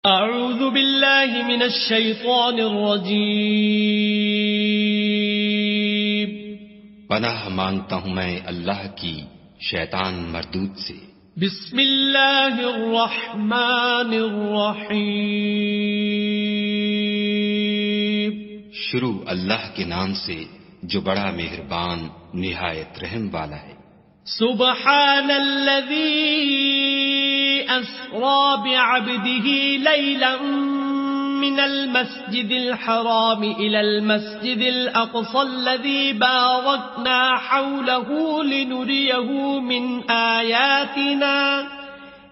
اعوذ باللہ من الشیطان الرجیم، پناہ مانگتا ہوں میں اللہ کی شیطان مردود سے۔ بسم اللہ الرحمن الرحیم، شروع اللہ کے نام سے جو بڑا مہربان نہایت رحم والا ہے۔ سبحان الذی اسرا بعبده لیلا من المسجد الحرام الى المسجد الاقصى الذي باركنا حوله لنريه من آياتنا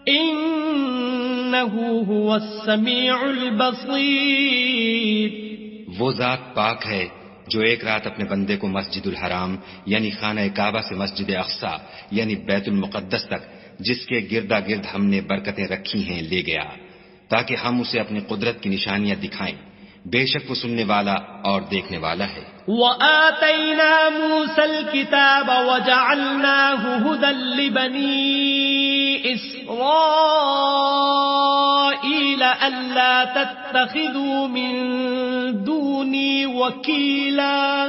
انه هو السميع البصير۔ وہ ذات پاک ہے جو ایک رات اپنے بندے کو مسجد الحرام یعنی خانہ کعبہ سے مسجد اقصی یعنی بیت المقدس تک جس کے گردا گرد ہم نے برکتیں رکھی ہیں لے گیا تاکہ ہم اسے اپنی قدرت کی نشانیاں دکھائیں۔ بے شک وہ سننے والا اور دیکھنے والا ہے۔ وَآتَيْنَا مُوسَى الْكِتَابَ وَجَعَلْنَاهُ هُدًى لِبَنِي إِسْرَائِيلَ أَلَّا تَتَّخِذُوا مِن دُونِي وَكِيلًا۔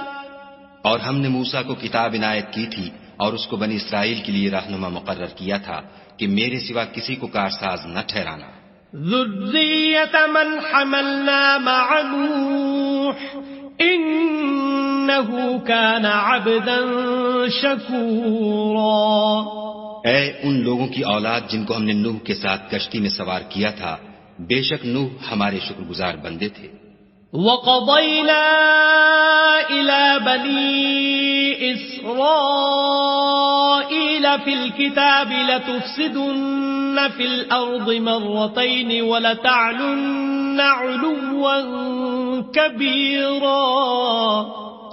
اور ہم نے موسیٰ کو کتاب عنایت کی تھی اور اس کو بنی اسرائیل کے لیے رہنما مقرر کیا تھا کہ میرے سوا کسی کو کارساز نہ ٹھہرانا۔ ذُرِّيَّةَ مَنْ حَمَلْنَا مَعَ نُوحٍ إِنَّهُ كَانَ عَبْدًا شَكُورًا۔ اے ان لوگوں کی اولاد جن کو ہم نے نوح کے ساتھ کشتی میں سوار کیا تھا، بے شک نوح ہمارے شکر گزار بندے تھے۔ وَقَضَيْنَا إِلَى بَنِي إِسْرَائِيلَ فِي الْكِتَابِ لَتُفْسِدُنَّ فِي الْأَرْضِ مَرَّتَيْنِ وَلَتَعْلُنَّ عُلُوًّا كَبِيرًا۔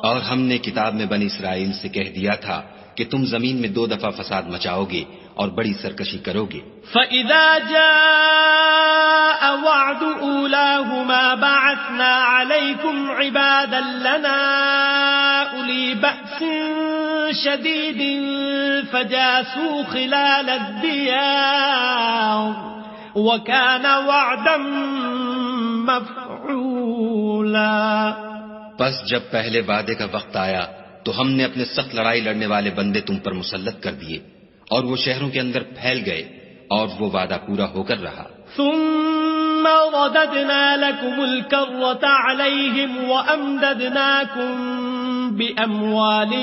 اور ہم نے کتاب میں بنی اسرائیل سے کہہ دیا تھا کہ تم زمین میں 2 دفعہ فساد مچاؤ گے اور بڑی سرکشی کرو گے۔ فَإِذَا جَاءَ وَعْدُ أُولَاهُمَا بَعَثْنَا عَلَيْكُمْ عِبَادًا لَنَا أُولِي بَأْسٍ شَدِيدٍ فَجَاسُوا خِلَالَ الدِّيَارِ وَكَانَ وَعْدًا مَفْعُولًا۔ پس جب پہلے وعدے کا وقت آیا تو ہم نے اپنے سخت لڑائی لڑنے والے بندے تم پر مسلط کر دیے اور وہ شہروں کے اندر پھیل گئے اور وہ وعدہ پورا ہو کر رہا۔ ثم رددنا لكم الكرة عليهم وأمددناكم بأموال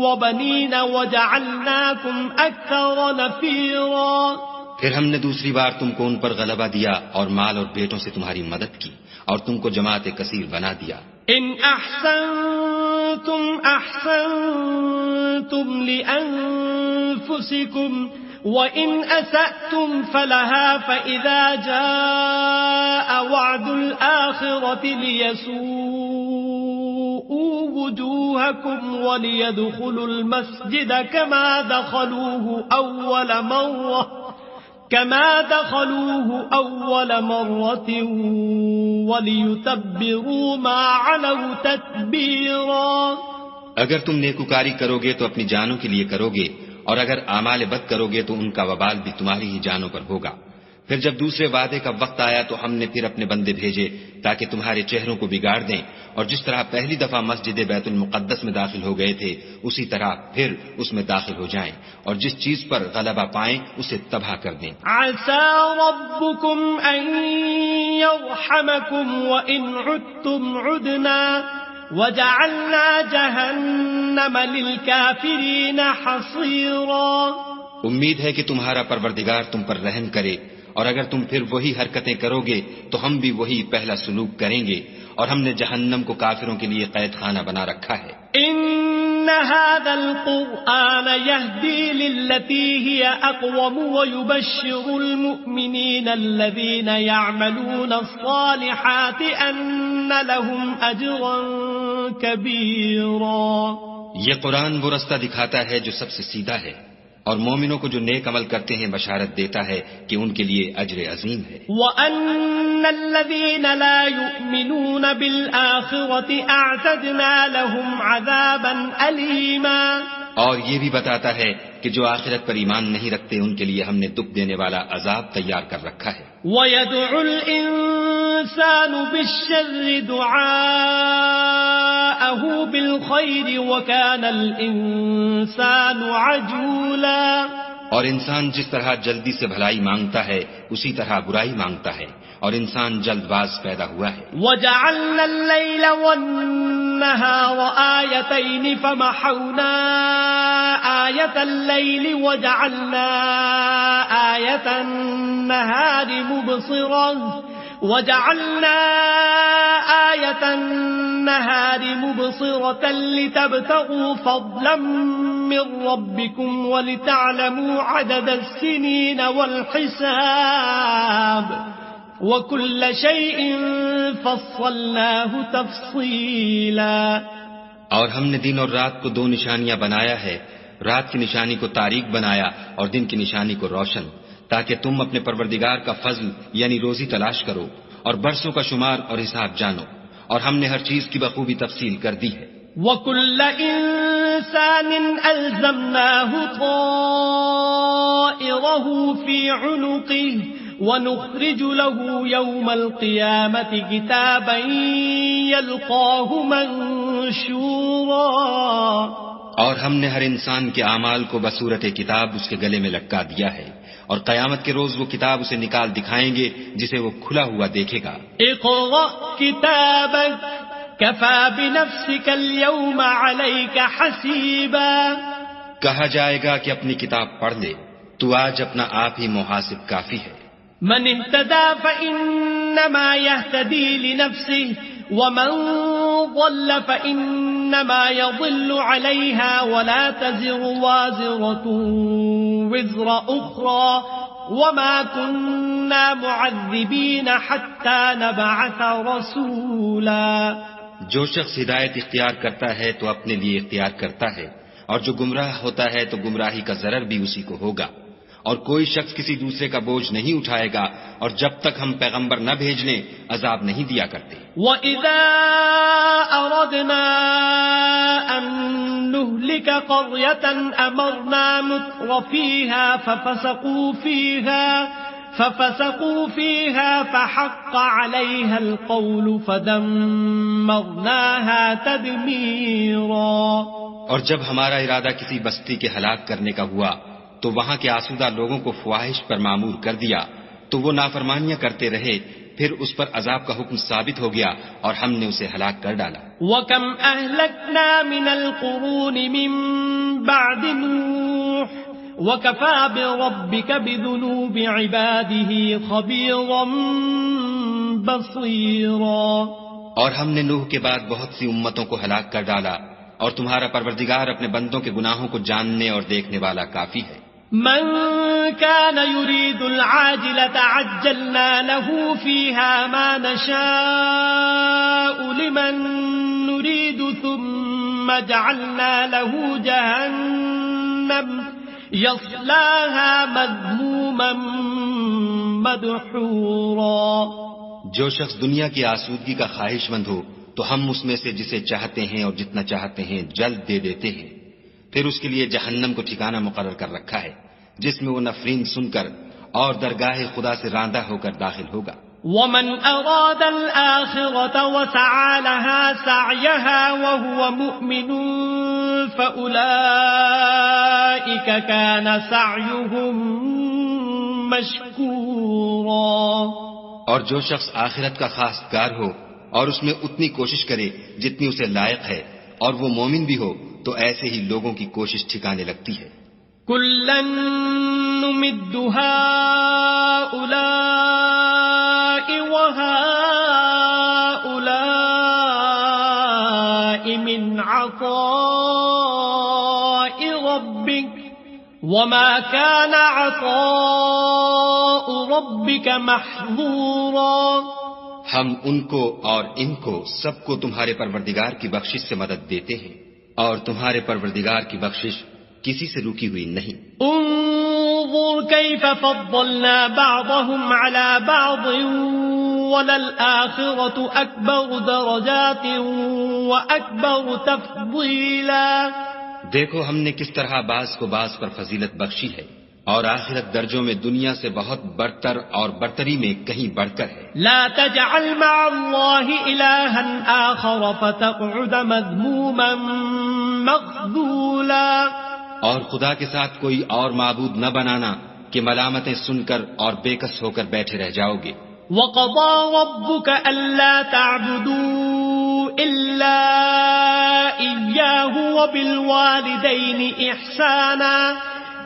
وبنين وجعلناكم أكثر نفيرا۔ پھر ہم نے دوسری بار تم کو ان پر غلبہ دیا اور مال اور بیٹوں سے تمہاری مدد کی اور تم کو جماعت کثیر بنا دیا۔ ان احسنتم احسنتم لانفسكم وان اسأتم فلها فاذا جاء وعد الاخرة ليسوءوا وجوهكم وليدخلوا المسجد كما دخلوه أول مرة وَلِيُتَبِّرُوا مَا عَلَوْا تَتْبِيرًا۔ اگر تم نیکوکاری کرو گے تو اپنی جانوں کے لیے کرو گے اور اگر اعمال بد کرو گے تو ان کا وبال بھی تمہاری ہی جانوں پر ہوگا۔ پھر جب دوسرے وعدے کا وقت آیا تو ہم نے پھر اپنے بندے بھیجے تاکہ تمہارے چہروں کو بگاڑ دیں اور جس طرح پہلی دفعہ مسجد بیت المقدس میں داخل ہو گئے تھے اسی طرح پھر اس میں داخل ہو جائیں اور جس چیز پر غلبہ پائیں اسے تباہ کر دیں۔ عسى ربكم ان يرحمكم وان عدتم عدنا وجعلنا جهنم للكافرين حصيرا۔ امید ہے کہ تمہارا پروردگار تم پر رحم کرے اور اگر تم پھر وہی حرکتیں کرو گے تو ہم بھی وہی پہلا سلوک کریں گے اور ہم نے جہنم کو کافروں کے لیے قید خانہ بنا رکھا ہے۔ ان هذا القرآن يهدي للتي هي اقوم ويبشر المؤمنين الذين يعملون الصالحات ان لهم اجرا كبيرا۔ یہ قرآن وہ رستہ دکھاتا ہے جو سب سے سیدھا ہے اور مومنوں کو جو نیک عمل کرتے ہیں بشارت دیتا ہے کہ ان کے لیے اجر عظیم ہے۔ وَأَنَّ الَّذِينَ لَا يُؤْمِنُونَ بِالْآخِرَةِ أَعْتَدْنَا لَهُمْ عَذَابًا أَلِيمًا۔ اور یہ بھی بتاتا ہے کہ جو آخرت پر ایمان نہیں رکھتے ان کے لیے ہم نے دکھ دینے والا عذاب تیار کر رکھا ہے۔ وَيَدْعُ الْإِنسَانُ بِالشَّرِّ دُعَاءَهُ بِالْخَيْرِ وَكَانَ الْإِنسَانُ عَجُولًا. اور انسان جس طرح جلدی سے بھلائی مانگتا ہے اسی طرح برائی مانگتا ہے، اور انسان جلد باز پیدا ہوا ہے. وَجَعَلْنَا اللَّيْلَ وَالنَّهَارَ آيَتَيْنِ فَمَحَوْنَا آيَةَ اللَّيْلِ وَجَعَلْنَا آيَةَ النَّهَارِ مُبْصِرَةً لِتَبْتَغُوا فَضْلًا مِّن رَّبِّكُمْ وَلِتَعْلَمُوا عَدَدَ السِّنِينَ وَالْحِسَابَ وَكُلَّ شَيْءٍ فَصَّلْنَاهُ تَفْصِيلًا. اور ہم نے دن اور رات کو دو نشانیاں بنایا ہے، رات کی نشانی کو تاریک بنایا اور دن کی نشانی کو روشن، تاکہ تم اپنے پروردگار کا فضل یعنی روزی تلاش کرو اور برسوں کا شمار اور حساب جانو، اور ہم نے ہر چیز کی بخوبی تفصیل کر دی ہے. وَكُلَّ إِنسَانٍ أَلْزَمْنَاهُ طَائِرَهُ فِي عُنُقِهِ وَنُخْرِجُ لَهُ يَوْمَ الْقِيَامَةِ كِتَابًا يَلْقَاهُ مَنشُورًا. اور ہم نے ہر انسان کے اعمال کو بصورت کتاب اس کے گلے میں لٹکا دیا ہے، اور قیامت کے روز وہ کتاب اسے نکال دکھائیں گے جسے وہ کھلا ہوا دیکھے گا. اقرأ كتابك كفى بنفسك اليوم عليك حسيبا. کہا جائے گا کہ اپنی کتاب پڑھ لے، تو آج اپنا آپ ہی محاسب کافی ہے. من اهتدى فإنما يهتدي لنفسه ومن ضل فإنما يضل عليها ولا تزر وازرة وزر أخرى وما كنا معذبين حتى نبعث رسولا. جو شخص ہدایت اختیار کرتا ہے تو اپنے لیے اختیار کرتا ہے، اور جو گمراہ ہوتا ہے تو گمراہی کا ضرر بھی اسی کو ہوگا، اور کوئی شخص کسی دوسرے کا بوجھ نہیں اٹھائے گا، اور جب تک ہم پیغمبر نہ بھیج لیں عذاب نہیں دیا کرتے. وَإِذَا أَرَدْنَا أَن نُهْلِكَ قَرْيَةً أَمَرْنَا مُتْرَ فِيهَا فَفَسَقُوا فِيهَا فَحَقَّ عَلَيْهَا الْقَوْلُ فَدَمَّرْنَاهَا تَدْمِيرًا. اور جب ہمارا ارادہ کسی بستی کے ہلاک کرنے کا ہوا تو وہاں کے آسودہ لوگوں کو فواہش پر معمور کر دیا، تو وہ نافرمانیاں کرتے رہے، پھر اس پر عذاب کا حکم ثابت ہو گیا اور ہم نے اسے ہلاک کر ڈالا. وَكَمْ أَهْلَكْنَا مِنَ الْقُرُونِ مِن بَعْدِ نُوحٍ وَكَفَى بِرَبِّكَ بِذُنُوبِ عِبَادِهِ خَبِيرًا بَصِيرًا. اور ہم نے نوح کے بعد بہت سی امتوں کو ہلاک کر ڈالا، اور تمہارا پروردگار اپنے بندوں کے گناہوں کو جاننے اور دیکھنے والا کافی ہے. من كان يريد العاجلة عجلنا له فيها ما نشاء لمن نريد ثم جعلنا له جهنم يصلاها مذموما مدحورا. جو شخص دنیا کی آسودگی کا خواہش مند ہو تو ہم اس میں سے جسے چاہتے ہیں اور جتنا چاہتے ہیں جلد دے دیتے ہیں، پھر اس کے لیے جہنم کو ٹھکانہ مقرر کر رکھا ہے جس میں وہ نفرین سن کر اور درگاہ خدا سے راندہ ہو کر داخل ہوگا. ومن اراد الآخرة وسعى لها سعيها وهو مؤمن فأولئك كان سعيهم مشكورا. اور جو شخص آخرت کا خواستگار ہو اور اس میں اتنی کوشش کرے جتنی اسے لائق ہے اور وہ مومن بھی ہو تو ایسے ہی لوگوں کی کوشش ٹھکانے لگتی ہے. كُلًّا نُمِدُّ هَؤُلَاءِ وَهَؤُلَاءِ مِنْ عَطَاءِ رَبِّكَ وَمَا كَانَ عَطَاءُ رَبِّكَ مَحْظُورًا. ہم ان کو اور ان کو سب کو تمہارے پروردگار کی بخشش سے مدد دیتے ہیں، اور تمہارے پروردگار کی بخشش کسی سے رکی ہوئی نہیں. انظر كيف فضلنا بعضهم على بعض وللآخرة أكبر درجات وأكبر تفضيلا. دیکھو ہم نے کس طرح بعض کو بعض پر فضیلت بخشی ہے، اور آخرت درجوں میں دنیا سے بہت برتر اور برتری میں کہیں بڑھ کر ہے. لا تجعل مع الله إلها آخر فتقعد مذموما مخذولا. اور خدا کے ساتھ کوئی اور معبود نہ بنانا کہ ملامتیں سن کر اور بےکس ہو کر بیٹھے رہ جاؤ گے. وَقَضَى رَبُّكَ أَلَّا تَعْبُدُوا إِلَّا إِيَّاهُ وَبِالْوَالِدَيْنِ إِحْسَانًا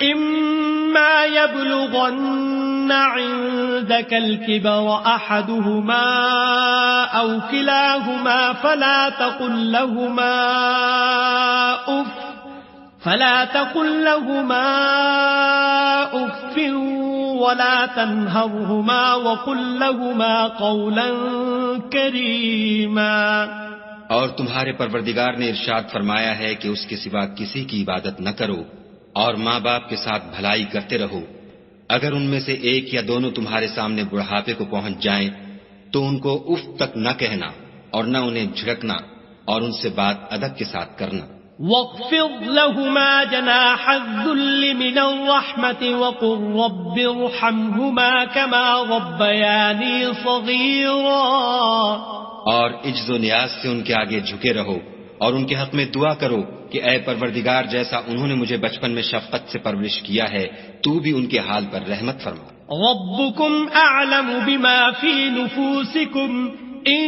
إِمَّا يَبْلُغَنَّ عِندَكَ الْكِبَرَ أَحَدُهُمَا أَوْ كِلَاهُمَا فلا تقل لهما أف ولا تنهرهما وقل لهما قولا كريما. اور تمہارے پروردگار نے ارشاد فرمایا ہے کہ اس کے سوا کسی کی عبادت نہ کرو اور ماں باپ کے ساتھ بھلائی کرتے رہو. اگر ان میں سے ایک یا دونوں تمہارے سامنے بڑھاپے کو پہنچ جائیں تو ان کو اف تک نہ کہنا اور نہ انہیں جھڑکنا اور ان سے بات ادب کے ساتھ کرنا. وَاخْفِضْ لَهُمَا جَنَاحَ الذُّلِّ مِنَ الرَّحْمَةِ وَقُلْ رَبِّ ارْحَمْهُمَا كَمَا رَبَّيَانِي صَغِيرًا. اور عجز و نیاز سے ان کے آگے جھکے رہو اور ان کے حق میں دعا کرو کہ اے پروردگار جیسا انہوں نے مجھے بچپن میں شفقت سے پرورش کیا ہے تو بھی ان کے حال پر رحمت فرما. رَبُّكُمْ أَعْلَمُ بِمَا فِي نُفُوسِكُمْ إِن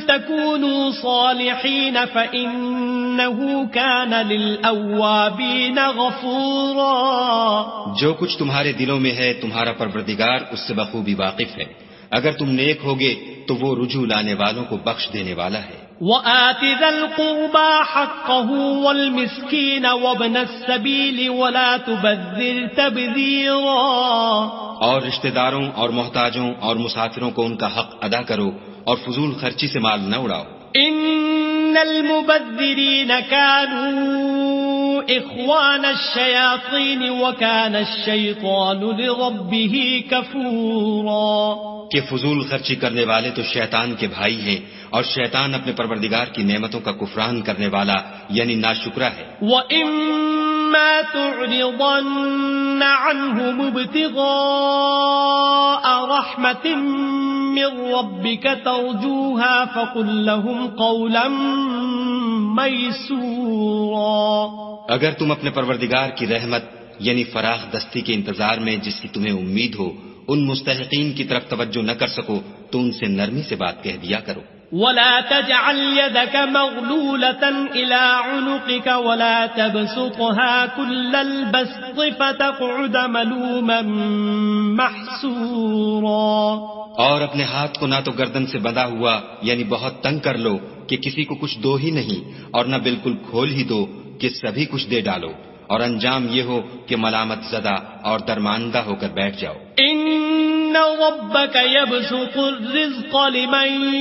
تَكُونُوا صَالِحِينَ فَإِنَّهُ كَانَ لِلْأَوَّابِينَ غَفُورًا. جو کچھ تمہارے دلوں میں ہے تمہارا پروردگار اس سے بخوبی واقف ہے. اگر تم نیک ہوگے تو وہ رجوع لانے والوں کو بخش دینے والا ہے. وَآتِ ذَا الْقُرْبَى حَقَّهُ وَالْمِسْكِينَ وَابْنَ السَّبِيلِ وَلَا تُبَذِّرْ تَبْذِيرًا. اور رشتہ داروں اور محتاجوں اور مسافروں کو ان کا حق ادا کرو اور فضول خرچی سے مال نہ اڑاؤ. ان المبذرین كانوا اخوان الشیاطین وكان الشیطان لربه کفورا. کہ فضول خرچی کرنے والے تو شیطان کے بھائی ہیں اور شیطان اپنے پروردگار کی نعمتوں کا کفران کرنے والا یعنی ناشکرا ہے. وَإِمَّا تُعْرِضَنَّ عَنْهُمُ ابْتِغَاءَ رَحْمَةٍ مِّن رَّبِّكَ تَرْجُوهَا فَقُل لَّهُمْ قَوْلًا مَّيْسُورًا. اگر تم اپنے پروردگار کی رحمت یعنی فراخ دستی کے انتظار میں جس کی تمہیں امید ہو ان مستحقین کی طرف توجہ نہ کر سکو تو ان سے نرمی سے بات کہہ دیا کرو. وَلَا تَجْعَلْ يَدَكَ مَغْلُولَةً إِلَىٰ عُنُقِكَ وَلَا تَبْسُطْهَا كُلَّ الْبَسْطِ فَتَقْعُدَ مَلُومًا مَّحْسُورًا. اور اپنے ہاتھ کو نہ تو گردن سے بندھا ہوا یعنی بہت تنگ کر لو کہ کسی کو کچھ دو ہی نہیں اور نہ بالکل کھول ہی دو کہ سبھی کچھ دے ڈالو اور انجام یہ ہو کہ ملامت زدہ اور درماندہ ہو کر بیٹھ جاؤ. ان ربك يبسط الرزق لمن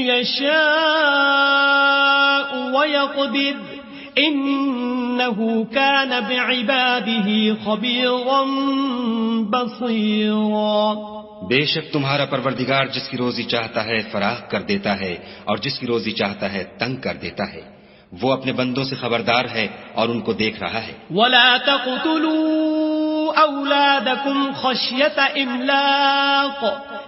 يشاء ويقدر انه كان بعباده خبيرا بصيرا. بے شک تمہارا پروردگار جس کی روزی چاہتا ہے فراخ کر دیتا ہے اور جس کی روزی چاہتا ہے تنگ کر دیتا ہے. وہ اپنے بندوں سے خبردار ہے اور ان کو دیکھ رہا ہے. وَلَا تَقْتُلُوا أَوْلَادَكُمْ خَشْيَةَ إِمْلَاقٍ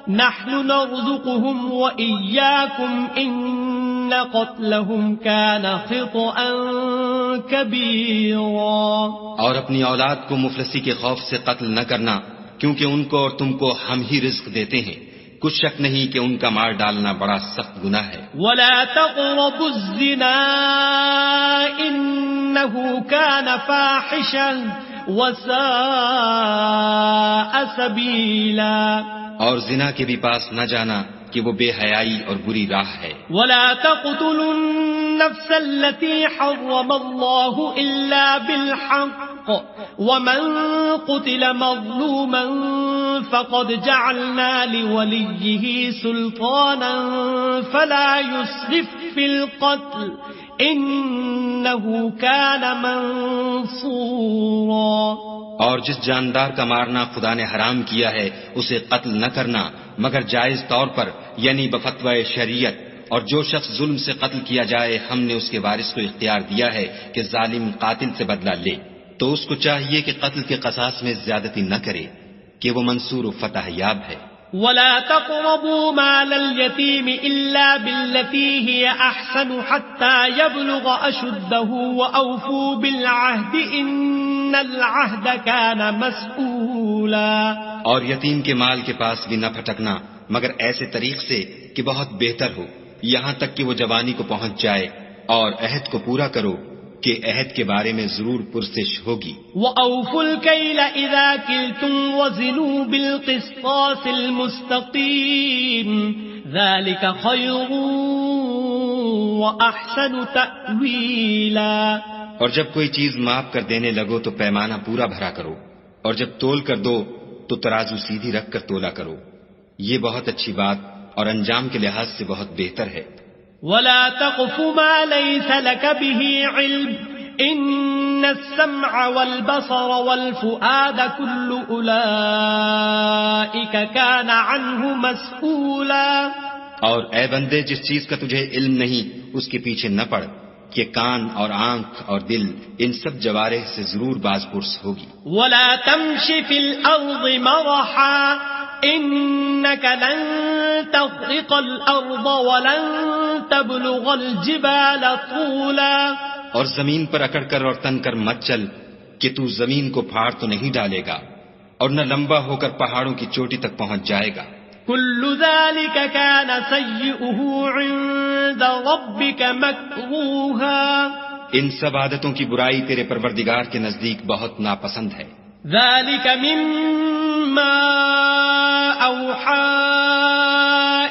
نَحْنُ نَرْزُقُهُمْ وَإِيَّاكُمْ إِنَّ قَتْلَهُمْ كَانَ خِطْئًا كَبِيرًا. اور اپنی اولاد کو مفلسی کے خوف سے قتل نہ کرنا کیونکہ ان کو اور تم کو ہم ہی رزق دیتے ہیں. کچھ شک نہیں کہ ان کا مار ڈالنا بڑا سخت گناہ ہے. وَلَا تَقْرَبُوا الزِّنَا إِنَّهُ كَانَ فَاحِشًا وَسَاءَ سَبِيلًا. اور زنا کے بھی پاس نہ جانا کہ وہ بے حیائی اور بری راہ ہے. وَلَا تَقْتُلُوا النَّفْسَ الَّتِي حَرَّمَ اللَّهُ إِلَّا بِالْحَقِّ وَمَن قُتِلَ مَظْلُومًا فَقَدْ جَعَلْنَا لِوَلِيِّهِ سُلْطَانًا فَلَا يُسْرِفْ فِي الْقَتْلِ إِنَّهُ كَانَ مَنصُورًا. اور جس جاندار کا مارنا خدا نے حرام کیا ہے اسے قتل نہ کرنا مگر جائز طور پر یعنی بفتوی شریعت. اور جو شخص ظلم سے قتل کیا جائے ہم نے اس کے وارث کو اختیار دیا ہے کہ ظالم قاتل سے بدلہ لے. تو اس کو چاہیے کہ قتل کے قصاص میں زیادتی نہ کرے کہ وہ منصور و فتح یاب ہے. ولا تقربوا مال اليتيم إلا بالتي هي أحسن حتى يبلغ أشده وأوفوا بالعهد إن العهد كان مسؤولا. اور یتیم کے مال کے پاس بھی نہ پھٹکنا مگر ایسے طریق سے کہ بہت بہتر ہو یہاں تک کہ وہ جوانی کو پہنچ جائے، اور عہد کو پورا کرو کہ عہد کے بارے میں ضرور پرسش ہوگی. وَأَوْفُوا الْكَيْلَ إِذَا كِلْتُمْ وَزِنُوا بِالْقِسْطَاسِ الْمُسْتَقِيمِ ذَلِكَ خَيْرٌ وَأَحْسَنُ تَأْوِيلًا. اور جب کوئی چیز ماپ کر دینے لگو تو پیمانہ پورا بھرا کرو، اور جب تول کر دو تو ترازو سیدھی رکھ کر تولا کرو، یہ بہت اچھی بات اور انجام کے لحاظ سے بہت بہتر ہے. ولا تقف ما ليس لك به علم إن السمع والبصر والفؤاد كل أولئك كان عنه مسؤولا. اور اے بندے جس چیز کا تجھے علم نہیں اس کے پیچھے نہ پڑ کہ کان اور آنکھ اور دل ان سب جوارح سے ضرور باز پرس ہوگی. ولا تمش في الأرض مرحا إنك لن تخرق الأرض ولن تبلغ الجبال طولا. اور زمین پر اکڑ کر اور تن کر مت چل کہ تو زمین کو پھاڑ تو نہیں ڈالے گا اور نہ لمبا ہو کر پہاڑوں کی چوٹی تک پہنچ جائے گا. كل ذلك كان سيئه عند ربك مكروها. ان سب عادتوں کی برائی تیرے پروردگار کے نزدیک بہت ناپسند ہے. ذلك مما أوحى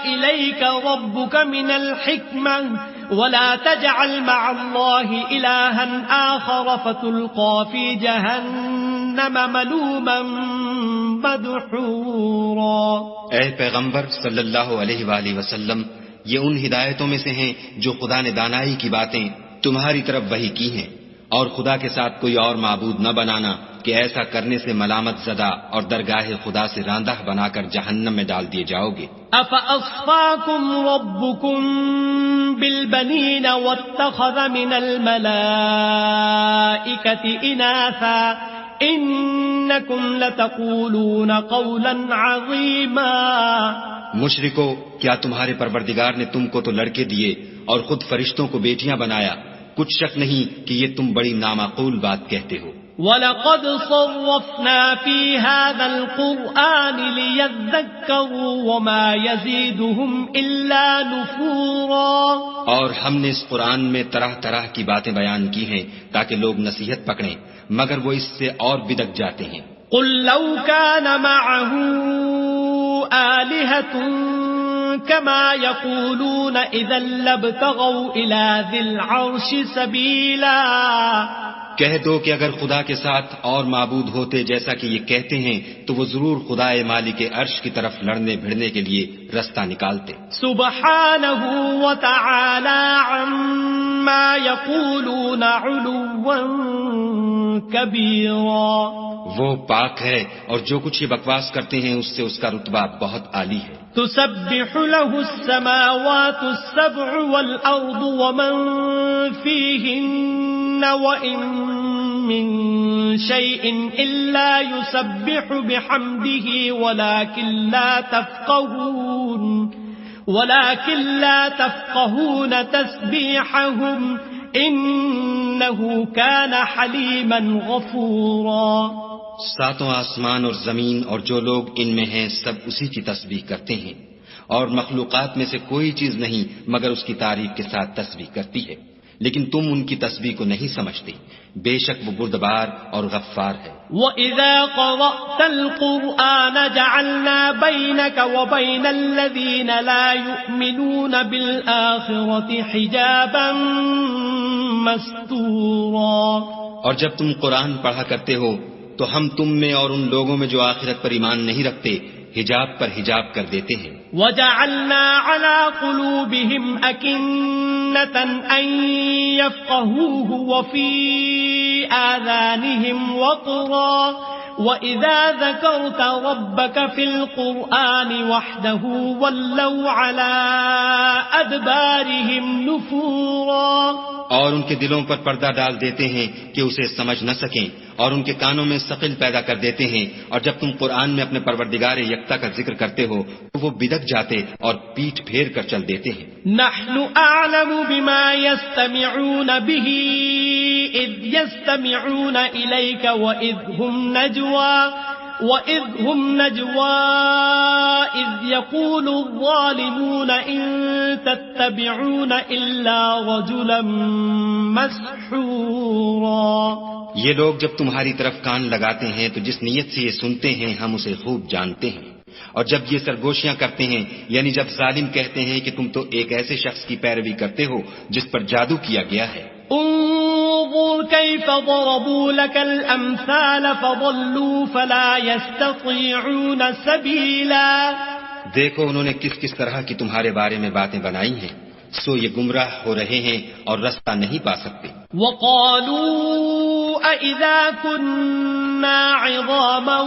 إليك ربك من الحكمة ولا تجعل مع الله إلها آخر فتلقى في جهنم ملوما مدحورا. اے پیغمبر صلی اللہ علیہ وآلہ وسلم، یہ ان ہدایتوں میں سے ہیں جو خدا نے دانائی کی باتیں تمہاری طرف وحی کی ہیں، اور خدا کے ساتھ کوئی اور معبود نہ بنانا کہ ایسا کرنے سے ملامت زدہ اور درگاہ خدا سے راندہ بنا کر جہنم میں ڈال دیے جاؤ گے. أَفَأَصْفَاكُمْ رَبُّكُمْ بِالْبَنِينَ وَاتَّخَذَ مِنَ الْمَلَائِكَةِ إِنَاثًا إِنَّكُمْ لَتَقُولُونَ قَوْلًا عَظِيمًا. مشرکو، کیا تمہارے پروردگار نے تم کو تو لڑکے دیے اور خود فرشتوں کو بیٹیاں بنایا؟ کچھ شک نہیں کہ یہ تم بڑی نامعقول بات کہتے ہو. وَلَقَدْ صَرَّفْنَا فِي هَذَا الْقُرْآنِ لِيَذَّكَّرُوا وَمَا يَزِيدُهُمْ إِلَّا نُفُورًا. اور ہم نے اس قرآن میں طرح طرح کی باتیں بیان کی ہیں تاکہ لوگ نصیحت پکڑیں، مگر وہ اس سے اور بدک جاتے ہیں. قُلْ لَوْ كَانَ مَعَهُ آلِهَةٌ كَمَا يَقُولُونَ إِذًا لَابْتَغَوْا إِلَى ذِي الْعَرْشِ سَبِيلًا. کہہ دو کہ اگر خدا کے ساتھ اور معبود ہوتے جیسا کہ یہ کہتے ہیں تو وہ ضرور خدائے مالک عرش کی طرف لڑنے بھڑنے کے لیے رستہ نکالتے. سبحانہ وتعالی عما یقولون علوا کبیرا. وہ پاک ہے اور جو کچھ یہ بکواس کرتے ہیں اس سے اس کا رتبہ بہت عالی ہے. تسبح له السماوات السبع والأرض ومن فيهن وإن من شيء إلا يسبح بحمده ولكن لا تفقهون تسبيحهم إنه كان حليما غفورا. ساتوں آسمان اور زمین اور جو لوگ ان میں ہیں سب اسی کی تسبیح کرتے ہیں، اور مخلوقات میں سے کوئی چیز نہیں مگر اس کی تعریف کے ساتھ تسبیح کرتی ہے، لیکن تم ان کی تسبیح کو نہیں سمجھتے. بے شک وہ بردبار اور غفار ہے. وَإِذَا قَرَأْتَ الْقُرْآنَ جَعَلْنَا بَيْنَكَ وَبَيْنَ الَّذِينَ لَا يُؤْمِنُونَ بِالْآخِرَةِ حِجَابًا مَسْتُورًا. اور جب تم قرآن پڑھا کرتے ہو تو ہم تم میں اور ان لوگوں میں جو آخرت پر ایمان نہیں رکھتے حجاب پر حجاب کر دیتے ہیں. وَجَعَلْنَا عَلَى قُلُوبِهِمْ أَكِنَّةً أَن يَفْقَهُوهُ وَفِي آذَانِهِمْ وَقْرًا وَإِذَا ذَكَرْتَ رَبَّكَ فِي الْقُرْآنِ وَحْدَهُ وَلَّوْا عَلَىٰ أَدْبَارِهِمْ نُفُورًا. اور ان کے دلوں پر پردہ ڈال دیتے ہیں کہ اسے سمجھ نہ سکیں، اور ان کے کانوں میں ثقل پیدا کر دیتے ہیں، اور جب تم قرآن میں اپنے پروردگار یکتا کا ذکر کرتے ہو تو وہ بدک جاتے اور پیٹھ پھیر کر چل دیتے ہیں. نحن اعلم بما يستمعون به اذ يستمعون اليك واذ هم نجوى اذ يقول الظالمون ان تتبعون الا رجلا مسحورا. یہ لوگ جب تمہاری طرف کان لگاتے ہیں تو جس نیت سے یہ سنتے ہیں ہم اسے خوب جانتے ہیں، اور جب یہ سرگوشیاں کرتے ہیں یعنی جب ظالم کہتے ہیں کہ تم تو ایک ایسے شخص کی پیروی کرتے ہو جس پر جادو کیا گیا ہے. انظر كيف ضربوا لك الامثال فضلوا فلا يستطيعون سبيلا. دیکھو انہوں نے کس کس طرح کی تمہارے بارے میں باتیں بنائی ہیں، سو یہ گمراہ ہو رہے ہیں اور رستہ نہیں پا سکتے. وقالوا أإذا كنا عظاما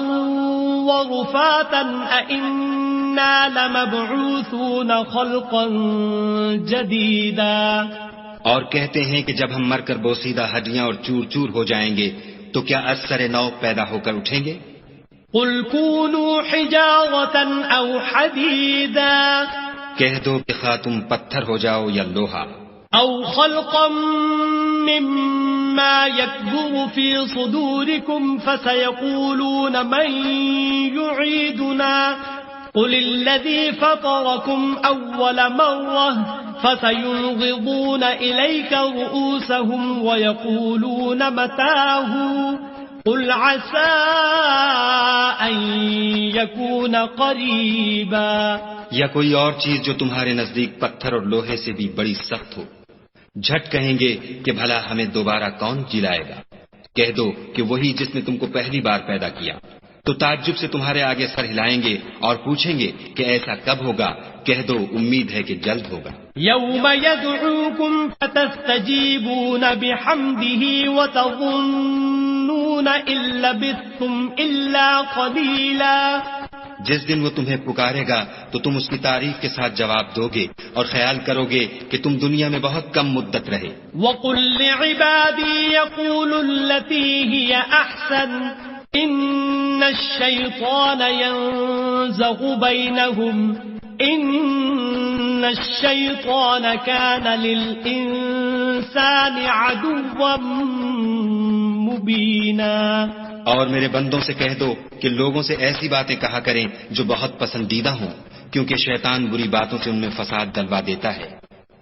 ورفاتا أإنا لمبعوثون خلقا جديدا. اور کہتے ہیں کہ جب ہم مر کر بوسیدہ ہڈیاں اور چور چور ہو جائیں گے تو کیا از سر نو پیدا ہو کر اٹھیں گے؟ قل كونوا حجارة أو حديدا. کہہ دو کہ خواہ تم پتھر ہو جاؤ یا لوہا. أو خلقا مما يكبر في صدوركم فسيقولون من يعيدنا قل الذي فطركم أول مرة فسينغضون إليك رؤوسهم ويقولون متاه قل عسى أن يكون قريبا. یا کوئی اور چیز جو تمہارے نزدیک پتھر اور لوہے سے بھی بڑی سخت ہو. جھٹ کہیں گے کہ بھلا ہمیں دوبارہ کون جلائے گا؟ کہہ دو کہ وہی جس نے تم کو پہلی بار پیدا کیا. تو تعجب سے تمہارے آگے سر ہلائیں گے اور پوچھیں گے کہ ایسا کب ہوگا؟ کہہ دو امید ہے کہ جلد ہوگا. یوم یدعوکم فتستجیبون بحمده وتظنون ان لبثتم الا قلیلا. جس دن وہ تمہیں پکارے گا تو تم اس کی تعریف کے ساتھ جواب دو گے اور خیال کرو گے کہ تم دنیا میں بہت کم مدت رہے. وَقُلْ لِعِبَادِي يَقُولُوا الَّتِي هِيَ أَحْسَنُ إِنَّ الشَّيْطَانَ يَنزَغُ بَيْنَهُمْ إِنَّ الشَّيْطَانَ كَانَ لِلْإِنسَانِ عَدُوًّا مُبِينًا. اور میرے بندوں سے کہہ دو کہ لوگوں سے ایسی باتیں کہا کریں جو بہت پسندیدہ ہوں، کیونکہ شیطان بری باتوں سے ان میں فساد ڈلوا دیتا ہے.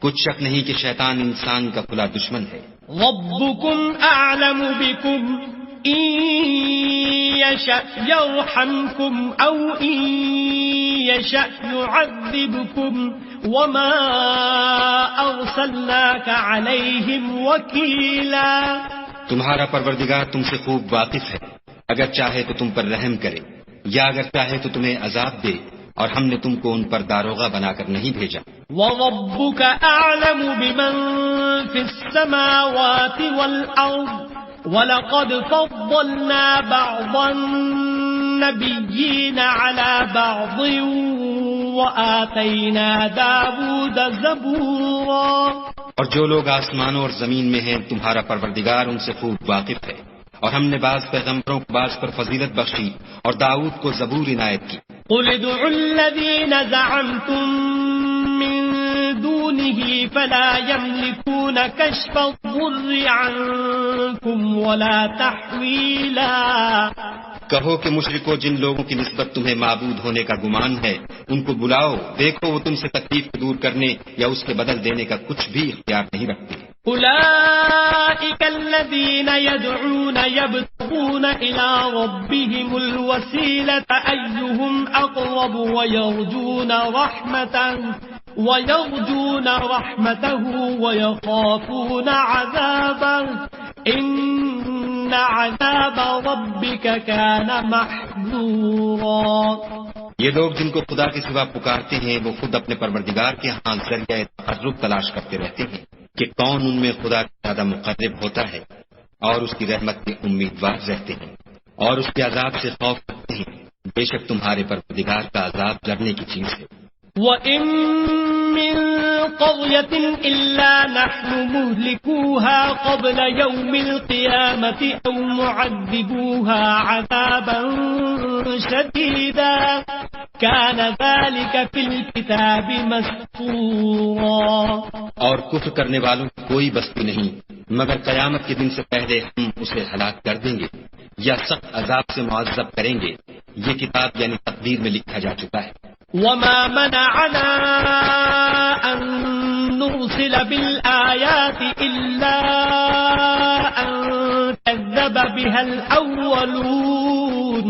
کچھ شک نہیں کہ شیطان انسان کا کھلا دشمن ہے. ربکم اعلم بکم ان یشأ یرحمکم او ان یشأ یعذبکم وما ارسلناک علیہم وکیلا. تمہارا پروردگار تم سے خوب واقف ہے، اگر چاہے تو تم پر رحم کرے یا اگر چاہے تو تمہیں عذاب دے، اور ہم نے تم کو ان پر داروغہ بنا کر نہیں بھیجا. وَرَبُّكَ أَعْلَمُ بِمَن فِي السَّمَاوَاتِ وَالْأَرْضِ وَلَقَدْ فَضَّلْنَا بَعْضَ النَّبِيِّينَ عَلَى بَعْضٍ وَآتَيْنَا دَاوُودَ زَبُورًا. اور جو لوگ آسمانوں اور زمین میں ہیں تمہارا پروردگار ان سے خوب واقف ہے، اور ہم نے بعض پیغمبروں کو بعض پر فضیلت بخشی اور داؤد کو زبور عنایت کی. قل ادعوا الذين زعمتم من دونه فلا يملكون كشف الضر عنكم ولا تحويلا. کہو کہ مشرکو جن لوگوں کی نسبت تمہیں معبود ہونے کا گمان ہے ان کو بلاؤ، دیکھو وہ تم سے تکلیف کو دور کرنے یا اس کے بدل دینے کا کچھ بھی اختیار نہیں رکھتے. أولئك الذين يدعون يبتغون إلى ربهم الوسيلة أيهم أقرب ويرجون رحمته ويخافون عذابه إن عذاب ربك كان محذورا. یہ لوگ جن کو خدا کے سوا پکارتے ہیں وہ خود اپنے پروردگار کے ہاں ذریعہ تقرب تلاش کرتے رہتے ہیں کہ کون ان میں خدا سے زیادہ مقرب ہوتا ہے اور اس کی رحمت کے امیدوار رہتے ہیں. اور اس کے عذاب سے خوف رکھتے ہیں، بے شک تمہارے پروردگار کا عذاب ڈرنے کی چیز ہے۔ وَإِن مِّن قَرْيَةٍ إِلَّا نَحْنُ مُهْلِكُوهَا قَبْلَ يَوْمِ الْقِيَامَةِ أَوْ مُعَذِّبُوهَا عَذَابًا شَدِيدًا كَانَ ذَلِكَ فِي الْكِتَابِ مَسْطُورًا۔ اور کفر کرنے والوں کی کوئی بستی نہیں مگر قیامت کے دن سے پہلے ہم اسے ہلاک کر دیں گے یا سخت عذاب سے معذب کریں گے، یہ کتاب یعنی تقدیر میں لکھا جا چکا ہے۔ وَمَا مَنَعَنَا أَن نُرْسِلَ بِالْآيَاتِ إِلَّا أَن كَذَّبَ بِهَا الْأَوَّلُونَ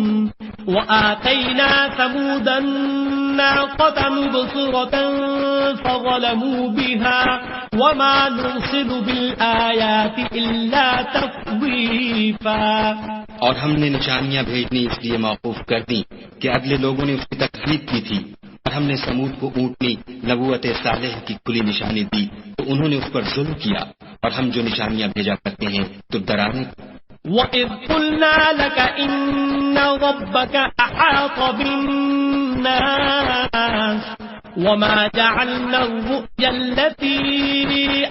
وَآتَيْنَا ثَمُودَ النَّاقَةَ مُبْصِرَةً فَظَلَمُوا بِهَا وَمَا نُرْسِلُ بِالْآيَاتِ إِلَّا تَخْوِيفًا۔ اور ہم نے نشانیاں بھیجنی اس لیے موقوف کر دیں کہ اگلے لوگوں نے اس کی تکذیب کی تھی، اور ہم نے سمود کو اونٹنی نبوت صالح کی کھلی نشانی دی تو انہوں نے اس پر ظلم کیا، اور ہم جو نشانیاں بھیجا کرتے ہیں تو ڈرانے۔ وَإِذْ قُلْنَا لَكَ إِنَّ رَبَّكَ أَحَاطَ بِالنَّاسِ وَمَا جَعَلْنَا الرُّؤْيَا الَّتِي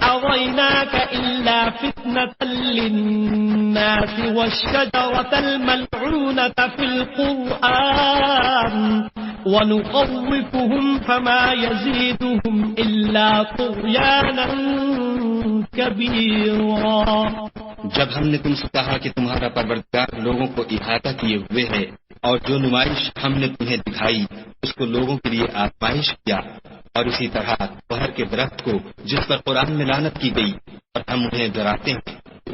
أَرَيْنَاكَ إِلَّا فِتْنَةً لِلنَّاسِ وَالشَّجَرَةَ الْمَلْعُونَةَ فِي الْقُرْآنِ وَنُخَوِّفُهُمْ فَمَا يَزِيدُهُمْ إِلَّا طُغْيَانًا كَبِيرًا۔ جب ہم نے تم سے کہا کہ تمہارا پروردگار لوگوں کو احاطہ کیے ہوئے ہے، اور جو نمائش ہم نے تمہیں دکھائی اس کو لوگوں کے لیے آزمائش کیا، اور اسی طرح بہر کے درخت کو جس پر قرآن میں لعنت کی گئی اور ہم انہیں ڈراتے ہیں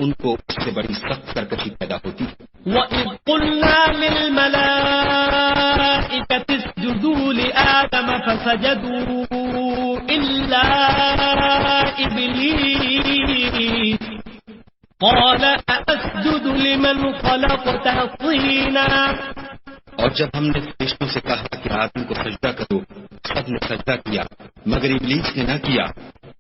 ان کو اس سے بڑی سخت سرکشی پیدا ہوتی ہے۔ وَإِذْ قُلْنَا لِلْمَلَائِكَةِ اسْجُدُوا لِآدَمَ فَسَجَدُوا إِلَّا إِبْلِيسَ قَالَ أَأَسْجُدُ لِمَنْ خَلَقْتَ طِينًا۔ اور جب ہم نے فرشتوں سے کہا کہ آدم کو سجدہ کرو، سب نے سجدہ کیا مگر ابلیس نے نہ کیا،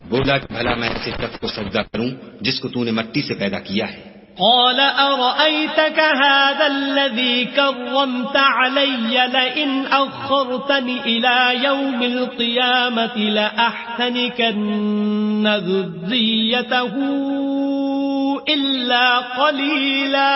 بولا کہ بھلا میں ایسے شخص کو سجدہ کروں جس کو تو نے مٹی سے پیدا کیا ہے۔ قال أرأيتك هذا الذي كرمت علي لئن أخرتني إلى يوم القيامة لأحتنكن ذريته إلا قليلا۔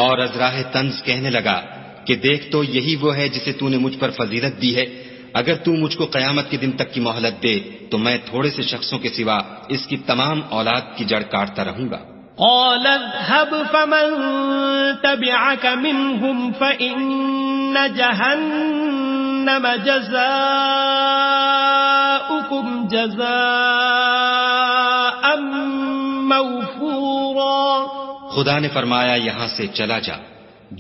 اور ازراہ طنز کہنے لگا کہ دیکھ تو یہی وہ ہے جسے تو نے مجھ پر فضیلت دی ہے، اگر تو مجھ کو قیامت کے دن تک کی مہلت دے تو میں تھوڑے سے شخصوں کے سوا اس کی تمام اولاد کی جڑ کاٹتا رہوں گا۔ قال اذهب فمن تبعك منهم فإن جهنم جزاؤكم جزاء موفورا۔ خدا نے فرمایا یہاں سے چلا جا،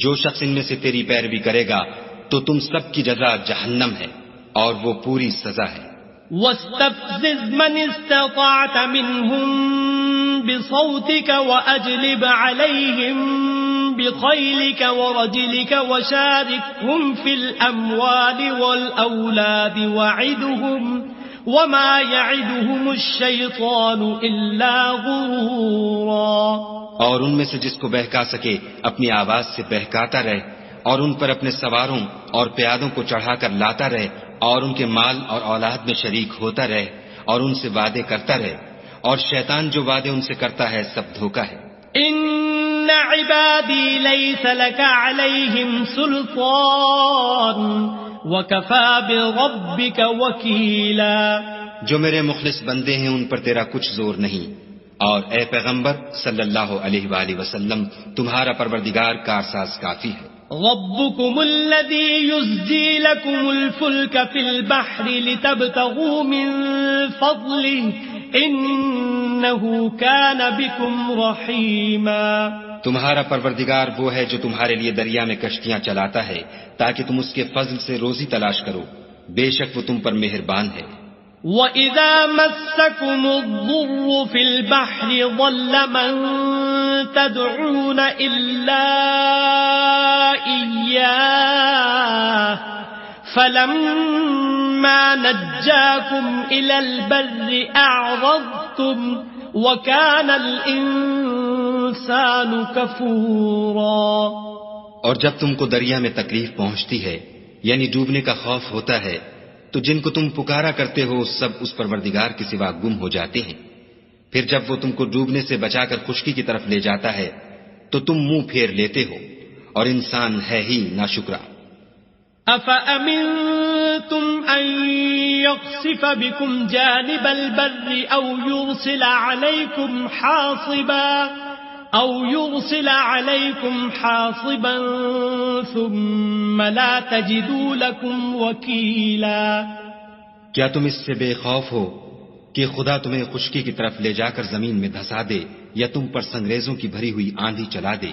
جو شخص ان میں سے تیری پیروی کرے گا تو تم سب کی جزا جہنم ہے اور وہ پوری سزا ہے۔ واستفزز من استطعت منهم بصوتك وأجلب عليهم بخيلك ورجلك وشاركهم في الأموال والأولاد وعدهم وما يعدهم الشيطان إلا غرورا۔ اور ان میں سے جس کو بہکا سکے اپنی آواز سے بہکاتا رہے، اور ان پر اپنے سواروں اور پیادوں کو چڑھا کر لاتا رہے، اور ان کے مال اور اولاد میں شریک ہوتا رہے، اور ان سے وعدے کرتا رہے، اور شیطان جو وعدے ان سے کرتا ہے سب دھوکہ ہے۔ ان عبادی لیس لک علیہم سلطان وکفا بربک وکیلا۔ جو میرے مخلص بندے ہیں ان پر تیرا کچھ زور نہیں، اور اے پیغمبر صلی اللہ علیہ وآلہ وسلم تمہارا پروردگار کارساز کافی ہے۔ ربكم الذي يزجي لكم الفلك في البحر لتبتغوا من فضله إنه كان بكم رحيما۔ تمہارا پروردگار وہ ہے جو تمہارے لیے دریا میں کشتیاں چلاتا ہے تاکہ تم اس کے فضل سے روزی تلاش کرو، بے شک وہ تم پر مہربان ہے۔ وَإِذَا مَسَّكُمُ الضُّرُّ فِي الْبَحْرِ ضَلَّ مَن تَدْعُونَ إِلَّا إِيَّاهُ فَلَمَّا نَجَّاكُمْ إِلَى الْبَرِّ أَعْرَضْتُمْ وَكَانَ الْإِنسَانُ كَفُورًا۔ اور جب تم کو دریا میں تکلیف پہنچتی ہے یعنی ڈوبنے کا خوف ہوتا ہے تو جن کو تم پکارا کرتے ہو سب اس پروردگار کے سوا گم ہو جاتے ہیں. پھر جب وہ تم کو ڈوبنے سے بچا کر خشکی کی طرف لے جاتا ہے تو تم منہ پھیر لیتے ہو اور انسان ہے ہی ناشکرا. أَفَأَمِنْتُمْ أَنْ يَخْسِفَ بِكُمْ جَانِبَ الْبَرِّ أَوْ يُرْسِلَ عَلَيْكُمْ حَاصِبًا ثُمَّ لَا تَجِدُوا لَكُمْ وَكِيلًا. کیا تم اس سے بے خوف ہو کہ خدا تمہیں خشکی کی طرف لے جا کر زمین میں دھسا دے یا تم پر سنگریزوں کی بھری ہوئی آندھی چلا دے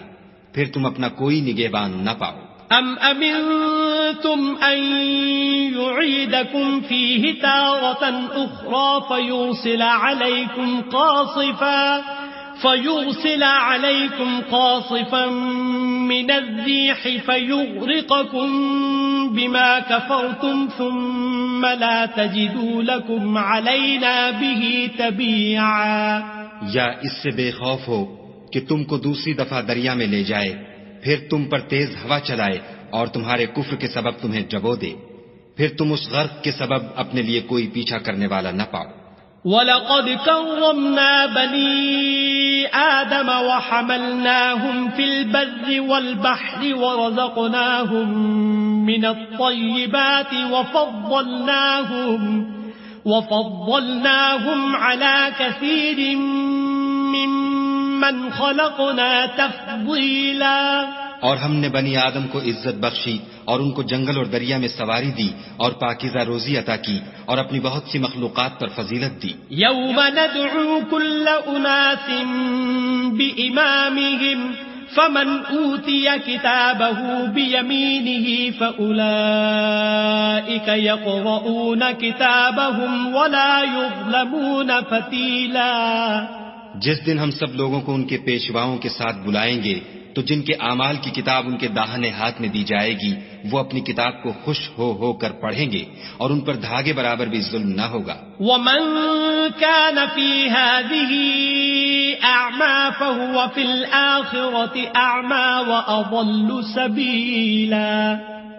پھر تم اپنا کوئی نگہبان نہ پاؤ. أَمْ أَمِنْتُمْ أَنْ يُعِيدَكُمْ فِيهِ تَارَةً أُخْرَى فيرسل عليكم قاصفا من الريح فيغرقكم بما كفرتم ثم لا تجدوا لكم علينا به تبيعا. یا اس سے بے خوف ہو کہ تم کو دوسری دفعہ دریا میں لے جائے پھر تم پر تیز ہوا چلائے اور تمہارے کفر کے سبب تمہیں ڈبو دے پھر تم اس غرق کے سبب اپنے لیے کوئی پیچھا کرنے والا نہ پاؤ. وَلَقَدْ كَرَّمْنَا بَنِي آدَمَ وَحَمَلْنَاهُمْ فِي الْبَرِّ وَالْبَحْرِ وَرَزَقْنَاهُمْ مِنَ الطَّيِّبَاتِ وَفَضَّلْنَاهُمْ عَلَى كَثِيرٍ مِّمَّنْ خَلَقْنَا تَفْضِيلًا. اور ہم نے بنی آدم کو عزت بخشی اور ان کو جنگل اور دریا میں سواری دی اور پاکیزہ روزی عطا کی اور اپنی بہت سی مخلوقات پر فضیلت دی. یوم ندعو کل اناس بإمامهم فمن اوتی کتابه بیمینه فأولئک یقرؤون کتابهم ولا یظلمون فتیلا. جس دن ہم سب لوگوں کو ان کے پیشواؤں کے ساتھ بلائیں گے تو جن کے اعمال کی کتاب ان کے داہنے ہاتھ میں دی جائے گی وہ اپنی کتاب کو خوش ہو کر پڑھیں گے اور ان پر دھاگے برابر بھی ظلم نہ ہوگا. وَمَن كَانَ فِي هَذِهِ أَعْمَى فَهُوَ فِي الْآخِرَةِ أَعْمَى وَأَضَلُّ سَبِيلًا.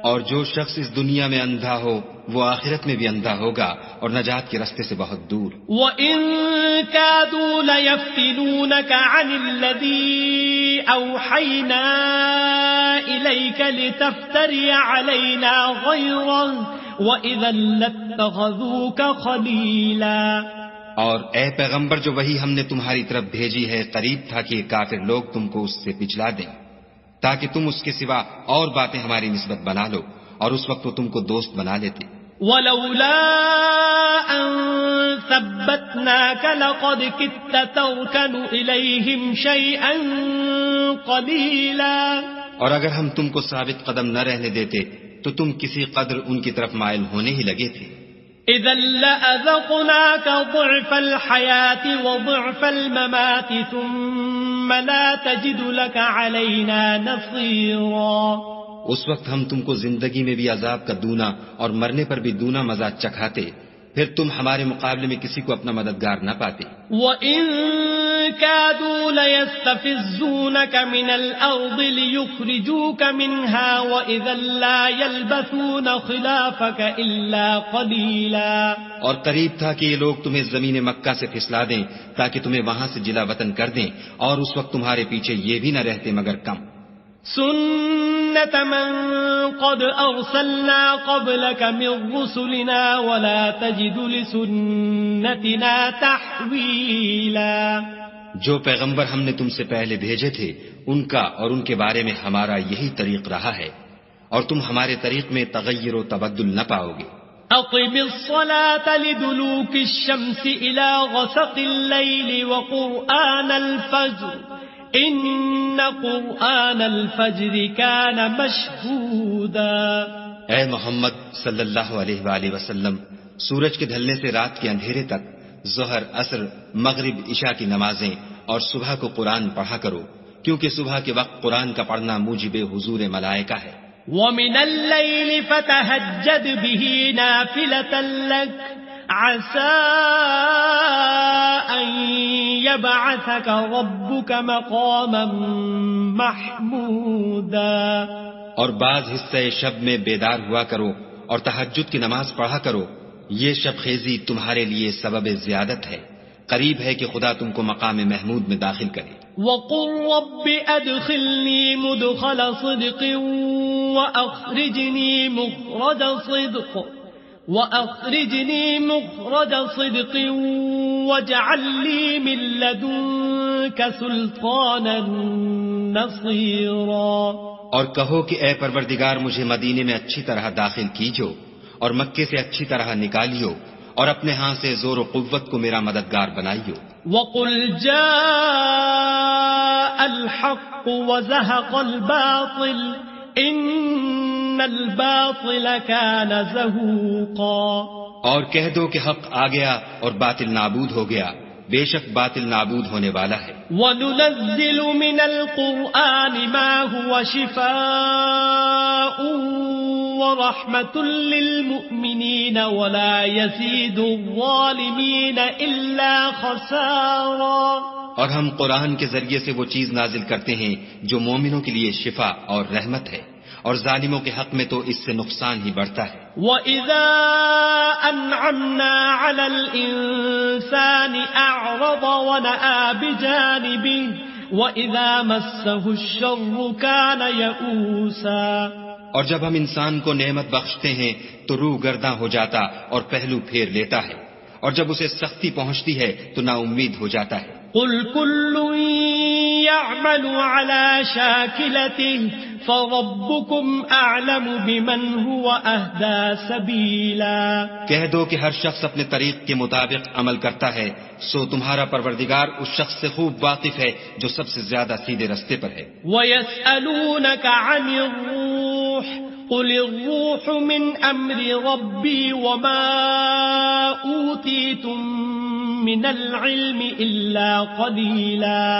اور جو شخص اس دنیا میں اندھا ہو وہ آخرت میں بھی اندھا ہوگا اور نجات کے راستے سے بہت دور. وَإِن كَادُوا لَيَفْتِنُونَكَ عَنِ الَّذِي أَوْحَيْنَا إِلَيْكَ لِتَفْتَرِيَ عَلَيْنَا غَيْرَهُ وَإِذًا لَّاتَّخَذُوكَ خَلِيلًا. اور اے پیغمبر جو وحی ہم نے تمہاری طرف بھیجی ہے قریب تھا کہ کافر لوگ تم کو اس سے پچھلا دیں تاکہ تم اس کے سوا اور باتیں ہماری نسبت بنا لو اور اس وقت وہ تم کو دوست بنا لیتے. وَلَوْلَا أَن ثَبَّتْنَاكَ لَقَدْ كِدتَّ تَرْكَنُ إِلَيْهِمْ شَيْئًا قَلِيلًا. اور اگر ہم تم کو ثابت قدم نہ رہنے دیتے تو تم کسی قدر ان کی طرف مائل ہونے ہی لگے تھے. إِذًا لَأَذَقْنَاكَ ضِعْفَ الْحَيَاةِ وَضِعْفَ الْمَمَاتِ ثُمَّ لَا تَجِدُ لَكَ عَلَيْنَا نَصِيرًا. اس وقت ہم تم کو زندگی میں بھی عذاب کا دونا اور مرنے پر بھی دونا مزہ چکھاتے پھر تم ہمارے مقابلے میں کسی کو اپنا مددگار نہ پاتے. وَإِن كَادُوا لَيَسْتَفِزُّونَكَ مِنَ الْأَرْضِ لِيُخْرِجُوكَ مِنْهَا وَإِذًا لَّا يَلْبَثُونَ خِلَافَكَ إِلَّا قَلِيلًا. اور قریب تھا کہ یہ لوگ تمہیں زمین مکہ سے پھسلا دیں تاکہ تمہیں وہاں سے جلا وطن کر دیں اور اس وقت تمہارے پیچھے یہ بھی نہ رہتے مگر کم. سُنَّةَ مَن قَدْ أَرْسَلْنَا قَبْلَكَ مِن رُّسُلِنَا وَلَا تَجِدُ لِسُنَّتِنَا تَحْوِيلًا. جو پیغمبر ہم نے تم سے پہلے بھیجے تھے ان کا اور ان کے بارے میں ہمارا یہی طریق رہا ہے اور تم ہمارے طریق میں تغیر و تبدل نہ پاؤ گے. أقم الصلاة لدلوك الشمس إلى غسق الليل وقرآن الفجر إن قرآن الفجر كان مشهودا. اے محمد صلی اللہ علیہ وآلہ وسلم سورج کے ڈھلنے سے رات کے اندھیرے تک ظہر عصر مغرب عشاء کی نمازیں اور صبح کو قرآن پڑھا کرو کیونکہ صبح کے وقت قرآن کا پڑھنا موجب حضور ملائکہ ہے. وَمِنَ اللَّيْلِ فَتَهَجَّدْ بِهِ نَافِلَةً لَكَ عسى أن يبعثك ربك مقاما محمودا. اور بعض حصے شب میں بیدار ہوا کرو اور تہجد کی نماز پڑھا کرو. یہ شب خیزی تمہارے لیے سبب زیادت ہے. قریب ہے کہ خدا تم کو مقام محمود میں داخل کرے. وَقُلْ رَبِّ أَدْخِلْنِي مُدْخَلَ صِدْقٍ وَأَخْرِجْنِي مُخْرَجَ صِدْقٍ وَاجْعَل لِّي مِن لَّدُنكَ سُلْطَانًا نَّصِيرًا. اور کہو کہ اے پروردگار مجھے مدینے میں اچھی طرح داخل کیجو اور مکے سے اچھی طرح نکالیو اور اپنے ہاں سے زور و قوت کو میرا مددگار بنائیو. وَقُلْ جَاءَ الْحَقُّ وَزَهَقَ الْبَاطِلُ إِنَّ الْبَاطِلَ كَانَ زَهُوقًا. اور کہہ دو کہ حق آ گیا اور باطل نابود ہو گیا. بے شک باطل نابود ہونے والا ہے. وَنُنَزِّلُ مِنَ الْقُرْآنِ مَا هُوَ شِفَاءٌ وَرَحْمَةٌ لِّلْمُؤْمِنِينَ وَلَا يَزِيدُ الظَّالِمِينَ إِلَّا خَسَارًا. اور ہم قرآن کے ذریعے سے وہ چیز نازل کرتے ہیں جو مومنوں کے لیے شفا اور رحمت ہے اور ظالموں کے حق میں تو اس سے نقصان ہی بڑھتا ہے. وَإِذَا أَنْعَمْنَا عَلَى الْإِنسَانِ أَعْرَضَ وَنَأَىٰ بِجَانِبِهِ وَإِذَا مَسَّهُ الشَّرُّ كَانَ يَئُوسًا. اور جب ہم انسان کو نعمت بخشتے ہیں تو روح گرداں ہو جاتا اور پہلو پھیر لیتا ہے اور جب اسے سختی پہنچتی ہے تو نا امید ہو جاتا ہے. قُلْ كُلٌّ يَعْمَلُ عَلَى شَاكِلَتِهِ فَرَبُّكُمْ أَعْلَمُ بِمَنْ هُوَ أَهْدَىٰ سَبِيلًا. کہہ دو کہ ہر شخص اپنے طریق کے مطابق عمل کرتا ہے سو تمہارا پروردگار اس شخص سے خوب واقف ہے جو سب سے زیادہ سیدھے رستے پر ہے. وَيَسْأَلُونَكَ عَنِ الرُّوحِ قُلِ الرُّوحُ مِنْ أَمْرِ رَبِّي وَمَا أُوتِيتُم مِّنَ الْعِلْمِ إِلَّا قَلِيلًا.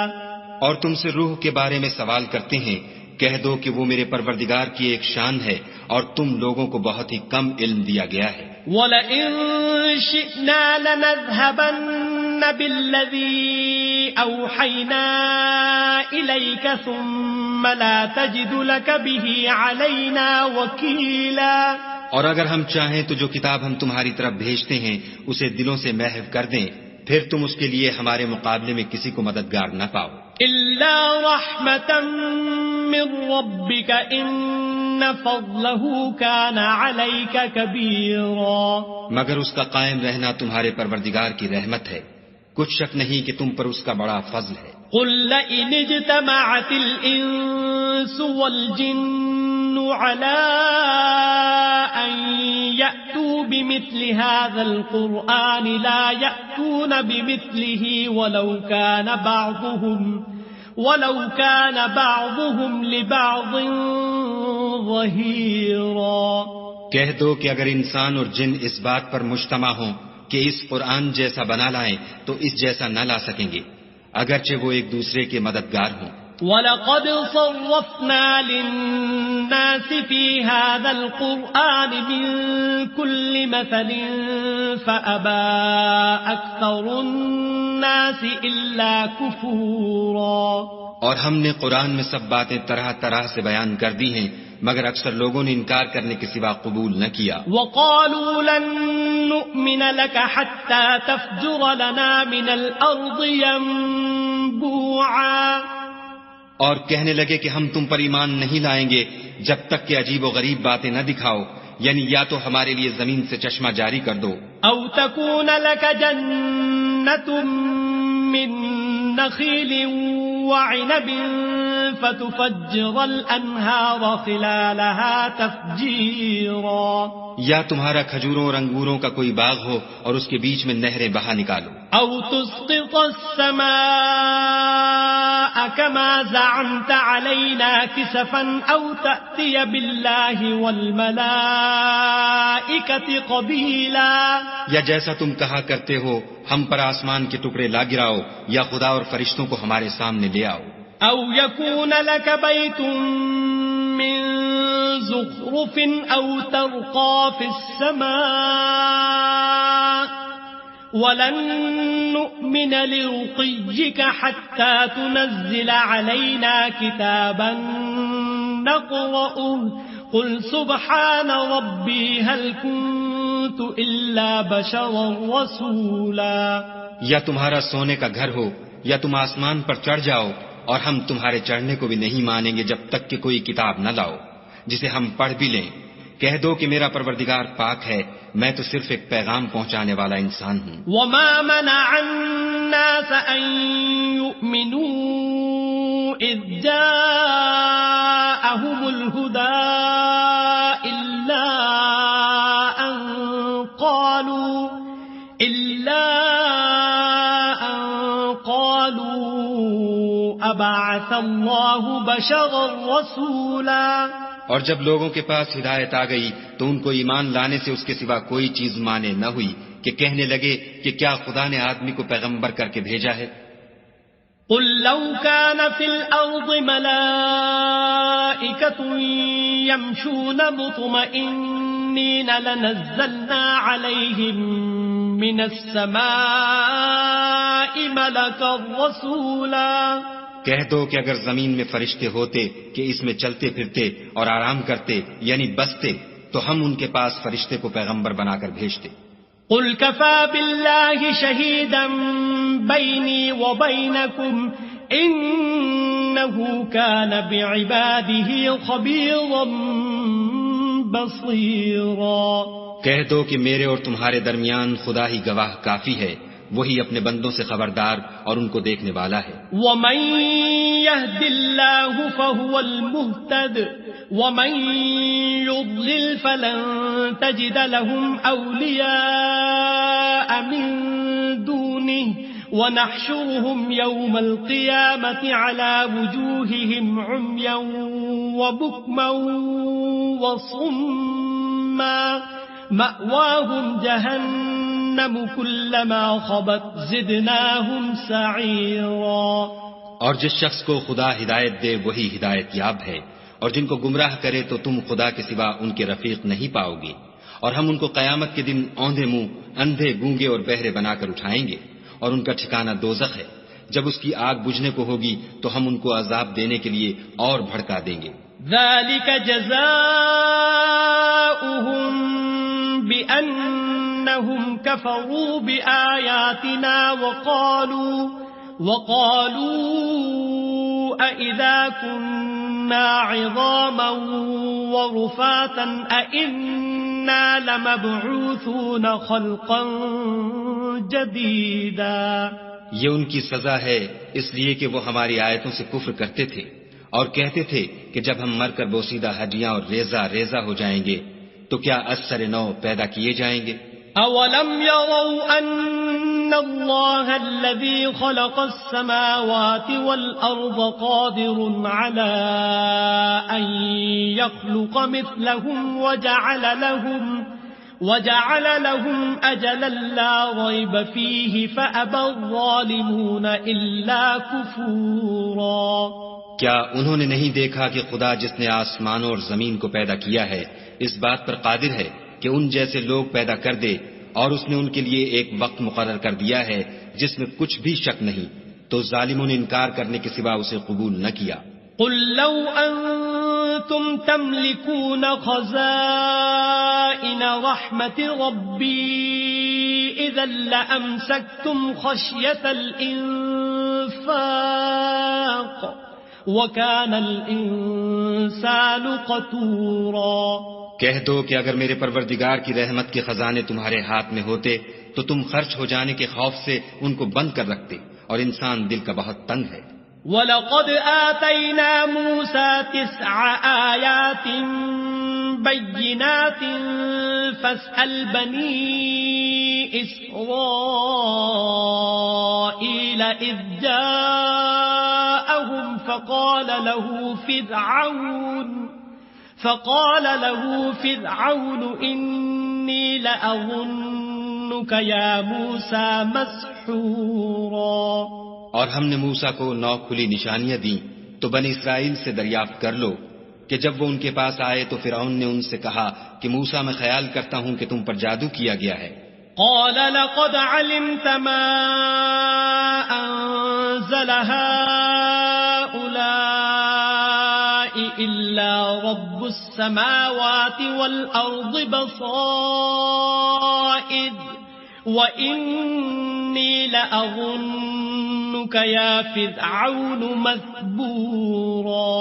اور تم سے روح کے بارے میں سوال کرتے ہیں. کہہ دو کہ وہ میرے پروردگار کی ایک شان ہے اور تم لوگوں کو بہت ہی کم علم دیا گیا ہے. وَلَئِن شِئْنَا لَنَذْهَبَنَّ بِالَّذِي أَوْحَيْنَا إِلَيْكَ ثُمَّ لَا تَجِدُ لَكَ بِهِ عَلَيْنَا وَكِيلًا. اور اگر ہم چاہیں تو جو کتاب ہم تمہاری طرف بھیجتے ہیں اسے دلوں سے محو کر دیں پھر تم اس کے لیے ہمارے مقابلے میں کسی کو مددگار نہ پاؤ. إِلَّا رَحْمَةً مِّن رَّبِّكَ إِنَّ فَضْلَهُ كَانَ عَلَيْكَ كَبِيرًا. مگر اس کا قائم رہنا تمہارے پروردگار کی رحمت ہے. کچھ شک نہیں کہ تم پر اس کا بڑا فضل ہے. قُل لَّئِنِ اجْتَمَعَتِ الْإِنسُ وَالْجِنُّ عَلَىٰ أَن يَأْتُوا بِمِثْلِ هَٰذَا الْقُرْآنِ لَا يَأْتُونَ بِمِثْلِهِ وَلَوْ كَانَ بَعْضُهُمْ لِبَعْضٍ ظَهِيرًا. کہہ دو کہ اگر انسان اور جن اس بات پر مجتمع ہوں کہ اس قرآن جیسا بنا لائیں تو اس جیسا نہ لا سکیں گے اگرچہ وہ ایک دوسرے کے مددگار ہوں. وَلَقَدْ صَرَّفْنَا لِلنَّاسِ فِي هَٰذَا الْقُرْآنِ مِن كُلِّ مَثَلٍ فَأَبَىٰ أَكْثَرُ النَّاسِ إِلَّا كُفُورًا. اور ہم نے قرآن میں سب باتیں طرح طرح سے بیان کر دی ہیں مگر اکثر لوگوں نے انکار کرنے کے سوا قبول نہ کیا. وَقَالُوا لَن نُّؤْمِنَ لَكَ حَتَّىٰ تَفْجُرَ لَنَا مِنَ الْأَرْضِ يَنبُوعًا. اور کہنے لگے کہ ہم تم پر ایمان نہیں لائیں گے جب تک کہ عجیب و غریب باتیں نہ دکھاؤ یعنی یا تو ہمارے لیے زمین سے چشمہ جاری کر دو أَوْ تَكُونَ لَكَ جَنَّةٌ مِّن نَّخِيلٍ وَعِنَبٍ فَتُفَجِّرَ الْأَنْهَارَ خِلَالَهَا تَفْجِيرًا. یا تمہارا کھجوروں اور انگوروں کا کوئی باغ ہو اور اس کے بیچ میں نہریں بہا نکالو. أَوْ تُسْقِطَ السَّمَاءَ كَمَا زَعَمْتَ عَلَيْنَا كِسَفًا أَوْ تَأْتِيَ بِاللَّهِ وَالْمَلَائِكَةِ قَبِيلًا. یا جیسا تم کہا کرتے ہو ہم پر آسمان کے ٹکڑے لا گراؤ یا خدا اور فرشتوں کو ہمارے سامنے لے آؤ. أَوْ يَكُونَ لَكَ بَيْتٌ مِّن زُخْرُفٍ أَوْ تَرْقَىٰ فِي السَّمَاءِ وَلَن نُّؤْمِنَ لِرُقِيِّكَ حَتَّى تُنَزِّلَ عَلَيْنَا كِتَابًا نَّقْرَؤُهُ قُلْ سُبْحَانَ رَبِّي هَلْ كُنتُ إِلَّا بَشَرًا رَّسُولًا. یا تمہارا سونے کا گھر ہو یا تم آسمان پر چڑھ جاؤ اور ہم تمہارے چڑھنے کو بھی نہیں مانیں گے جب تک کہ کوئی کتاب نہ لاؤ جسے ہم پڑھ بھی لیں. کہہ دو کہ میرا پروردگار پاک ہے، میں تو صرف ایک پیغام پہنچانے والا انسان ہوں. وَمَا مَنَعَ النَّاسَ أَن يُؤْمِنُوا إِذْ جَاءَهُمُ الْهُدَىٰ إِلَّا أَن قَالُوا أَبَعَثَ اللَّهُ بَشَرًا رَّسُولًا. اور جب لوگوں کے پاس ہدایت آ گئی تو ان کو ایمان لانے سے اس کے سوا کوئی چیز مانے نہ ہوئی کہ کہنے لگے کہ کیا خدا نے آدمی کو پیغمبر کر کے بھیجا ہے. قُل لَّوْ كَانَ فِي الْأَرْضِ مَلَائِكَةٌ يَمْشُونَ مُطْمَئِنِّينَ لَنَزَّلْنَا عَلَيْهِم مِّنَ السَّمَاءِ مَلَكًا رَّسُولًا. کہہ دو کہ اگر زمین میں فرشتے ہوتے کہ اس میں چلتے پھرتے اور آرام کرتے یعنی بستے تو ہم ان کے پاس فرشتے کو پیغمبر بنا کر بھیجتے. قُلْ كَفَى بِاللَّهِ شَهِيدًا بَيْنِي وَبَيْنَكُمْ إِنَّهُ كَانَ بِعِبَادِهِ خَبِيرًا بَصِيرًا. کہہ دو کہ میرے اور تمہارے درمیان خدا ہی گواہ کافی ہے، وہی اپنے بندوں سے خبردار اور ان کو دیکھنے والا ہے. وَمَن يَهْدِ اللَّهُ فَهُوَ الْمُهْتَدِ وَمَن يُضْلِلْ فَلَن تَجِدَ لَهُمْ أَوْلِيَاءَ مِن دُونِهِ وَنَحْشُرُهُمْ يَوْمَ الْقِيَامَةِ عَلَى وُجُوهِهِمْ عُمْيًا وَبُكْمًا وَصُمًّا مَأْوَاهُمْ جَهَنَّمُ كُلَّمَا خَبَتْ زِدْنَاهُمْ سَعِيرًا. اور جس شخص کو خدا ہدایت دے وہی ہدایت یاب ہے، اور جن کو گمراہ کرے تو تم خدا کے سوا ان کے رفیق نہیں پاؤ گے. اور ہم ان کو قیامت کے دن اوندھے منہ، اندھے، گونگے اور بہرے بنا کر اٹھائیں گے، اور ان کا ٹھکانہ دوزخ ہے. جب اس کی آگ بجھنے کو ہوگی تو ہم ان کو عذاب دینے کے لیے اور بھڑکا دیں گے. ذَلِكَ جَزَاؤُهُم بِأَنَّهُمْ كَفَرُوا بِآيَاتِنَا وَقَالُوا أَإِذَا كُنَّا عِظَامًا وَرُفَاتًا أَإِنَّا لَمَبْعُوثُونَ خَلْقًا جَدِيدًا. یہ ان کی سزا ہے اس لیے کہ وہ ہماری آیتوں سے کفر کرتے تھے اور کہتے تھے کہ جب ہم مر کر بوسیدہ ہڈیاں اور ریزہ ریزہ ہو جائیں گے تو کیا از سر نو پیدا کیے جائیں گے. اولم يروا ان الله الذي خلق السماوات والارض قادر على ان يخلق مثلهم وجعل لهم اجلا لا ريب فيه فابى الظالمون الا كفورا. کیا انہوں نے نہیں دیکھا کہ خدا جس نے آسمانوں اور زمین کو پیدا کیا ہے اس بات پر قادر ہے کہ ان جیسے لوگ پیدا کر دے، اور اس نے ان کے لیے ایک وقت مقرر کر دیا ہے جس میں کچھ بھی شک نہیں، تو ظالموں نے انکار کرنے کے سوا اسے قبول نہ کیا. قل لو انتم تملكون خزائن رحمت ربی اذا لامسکتم خشیة الانفاق وَكَانَ الْإِنسَانُ قَتُورًا. کہہ دو کہ اگر میرے پروردگار کی رحمت کے خزانے تمہارے ہاتھ میں ہوتے تو تم خرچ ہو جانے کے خوف سے ان کو بند کر رکھتے، اور انسان دل کا بہت تنگ ہے. وَلَقَدْ آتَيْنَا مُوسَى 9 آيَاتٍ بَيِّنَاتٍ فَاسْأَلْ بَنِي إِسْرَائِيلَ إِذْ جَاءَهُمْ فقال له فرعون إني لأظنك يا موسى مسحورا. اور ہم نے موسیٰ کو 9 کھلی نشانیاں دیں تو بنی اسرائیل سے دریافت کر لو کہ جب وہ ان کے پاس آئے تو فرعون نے ان سے کہا کہ موسیٰ میں خیال کرتا ہوں کہ تم پر جادو کیا گیا ہے. قال لقد علمت ما أنزل هؤلاء إلا رب السماوات والأرض بصائر وإني لأظنك يا فرعون مثبورا.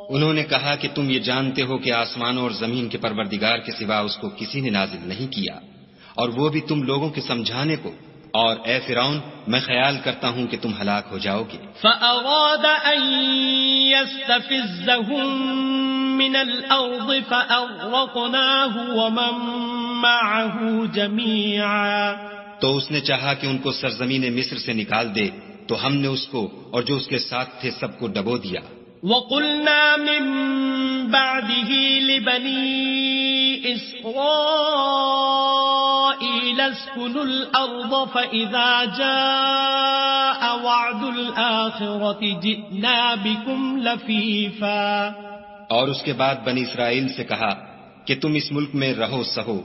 انہوں نے کہا کہ تم یہ جانتے ہو کہ آسمانوں اور زمین کے پروردگار کے سوا اس کو کسی نے نازل نہیں کیا، اور وہ بھی تم لوگوں کے سمجھانے کو، اور اے فرعون میں خیال کرتا ہوں کہ تم ہلاک ہو جاؤ گے. فأراد أن يستفزهم من الأرض فأغرقناه ومن معه جميعا. تو اس نے چاہا کہ ان کو سرزمین مصر سے نکال دے، تو ہم نے اس کو اور جو اس کے ساتھ تھے سب کو ڈبو دیا. وَقُلْنَا مِن بَعْدِهِ لِبَنِي إِسْرَائِيلَ اسْكُنُوا الْأَرْضَ فَإِذَا جَاءَ وَعْدُ الْآخِرَةِ جِئْنَا بِكُمْ لَفِيفًا. اور اس کے بعد بنی اسرائیل سے کہا کہ تم اس ملک میں رہو سہو،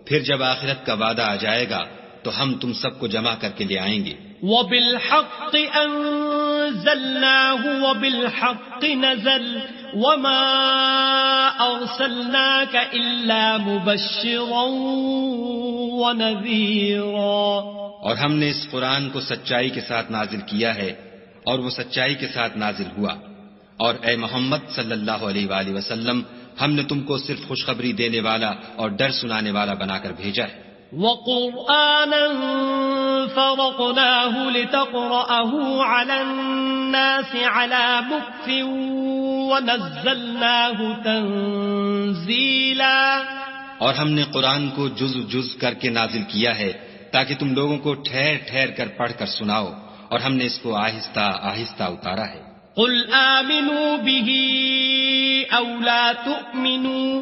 پھر جب آخرت کا وعدہ آ جائے گا تو ہم تم سب کو جمع کر کے لے آئیں گے. وَبِالْحَقِّ أَنزَلْنَاهُ وَبِالْحَقِّ نَزَلَ وَمَا أَرْسَلْنَاكَ إِلَّا مُبَشِّرًا وَنَذِيرًا. اور ہم نے اس قرآن کو سچائی کے ساتھ نازل کیا ہے، اور وہ سچائی کے ساتھ نازل ہوا. اور اے محمد صلی اللہ علیہ وآلہ وسلم، ہم نے تم کو صرف خوشخبری دینے والا اور ڈر سنانے والا بنا کر بھیجا ہے. وَقُرْآنًا فَرَقْنَاهُ لِتَقْرَأَهُ عَلَى النَّاسِ عَلَى مُكْثٍ وَنَزَّلْنَاهُ تَنزِيلًا. اور ہم نے قرآن کو جز جز کر کے نازل کیا ہے تاکہ تم لوگوں کو ٹھہر ٹھہر کر پڑھ کر سناؤ، اور ہم نے اس کو آہستہ آہستہ اتارا ہے. قُلْ آمِنُوا بِهِ أَوْ لَا تُؤْمِنُوا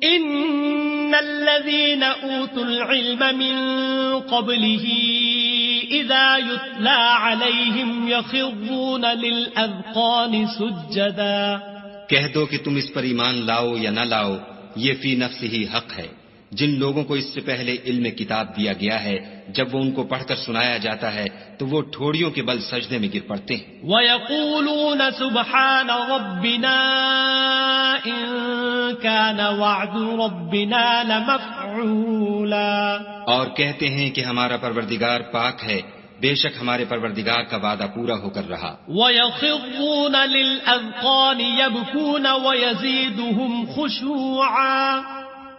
إِنَّ الَّذِينَ أُوتُوا الْعِلْمَ مِنْ قَبْلِهِ إِذَا يُتْلَى عَلَيْهِمْ يَخِرُّونَ لِلْأَذْقَانِ سُجَّدًا. کہہ دو کہ تم اس پر ایمان لاؤ یا نہ لاؤ، یہ فی نفس ہی حق ہے. جن لوگوں کو اس سے پہلے علم کتاب دیا گیا ہے، جب وہ ان کو پڑھ کر سنایا جاتا ہے تو وہ ٹھوڑیوں کے بل سجدے میں گر پڑتے ہیں. وَيَقُولُونَ سُبْحَانَ رَبِّنَا إِن كَانَ وَعْدُ رَبِّنَا لَمَفْعُولًا. اور کہتے ہیں کہ ہمارا پروردگار پاک ہے، بے شک ہمارے پروردگار کا وعدہ پورا ہو کر رہا. وَيَخِرُّونَ لِلْأَذْقَانِ يَبْكُونَ وَيَزِيدُهُمْ خُشُوعًا.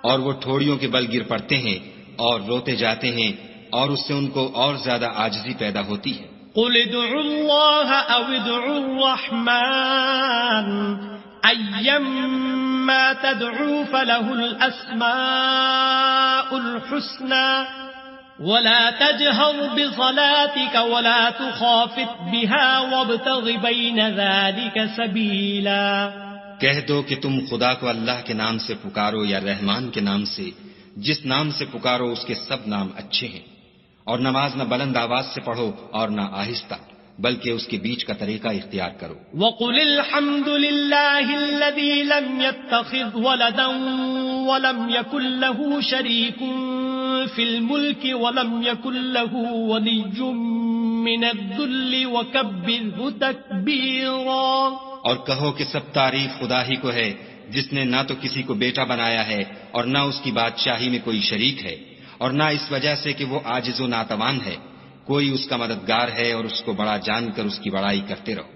اور وہ ٹھوڑیوں کے بل گر پڑتے ہیں اور روتے جاتے ہیں، اور اس سے ان کو اور زیادہ عاجزی پیدا ہوتی ہے. قُلِ ادْعُوا اللَّهَ أَوِ ادْعُوا الرَّحْمَنَ أَيَّمَّا تَدْعُوا فَلَهُ الْأَسْمَاءُ الْحُسْنَى وَلَا تَجْهَرْ بِصَلَاتِكَ وَلَا تُخَافِتْ بِهَا وَابْتَغِ بَيْنَ ذَلِكَ سَبِيلًا. کہہ دو کہ تم خدا کو اللہ کے نام سے پکارو یا رحمان کے نام سے، جس نام سے پکارو اس کے سب نام اچھے ہیں، اور نماز نہ بلند آواز سے پڑھو اور نہ آہستہ، بلکہ اس کے بیچ کا طریقہ اختیار کرو. وَقُلِ الْحَمْدُ لِلَّهِ الَّذِي لَمْ يَتَّخِذْ وَلَدًا وَلَمْ يَكُنْ لَهُ شَرِيكٌ فِي الْمُلْكِ وَلَمْ يَكُنْ لَهُ وَلِيٌّ مِّنَ الذُّلِّ وَكَبِّرْهُ تَكْبِيرًا. اور کہو کہ سب تعریف خدا ہی کو ہے، جس نے نہ تو کسی کو بیٹا بنایا ہے اور نہ اس کی بادشاہی میں کوئی شریک ہے، اور نہ اس وجہ سے کہ وہ عاجز و ناتوان ہے. کوئی اس کا مددگار ہے، اور اس کو بڑا جان کر اس کی بڑائی کرتے رہو.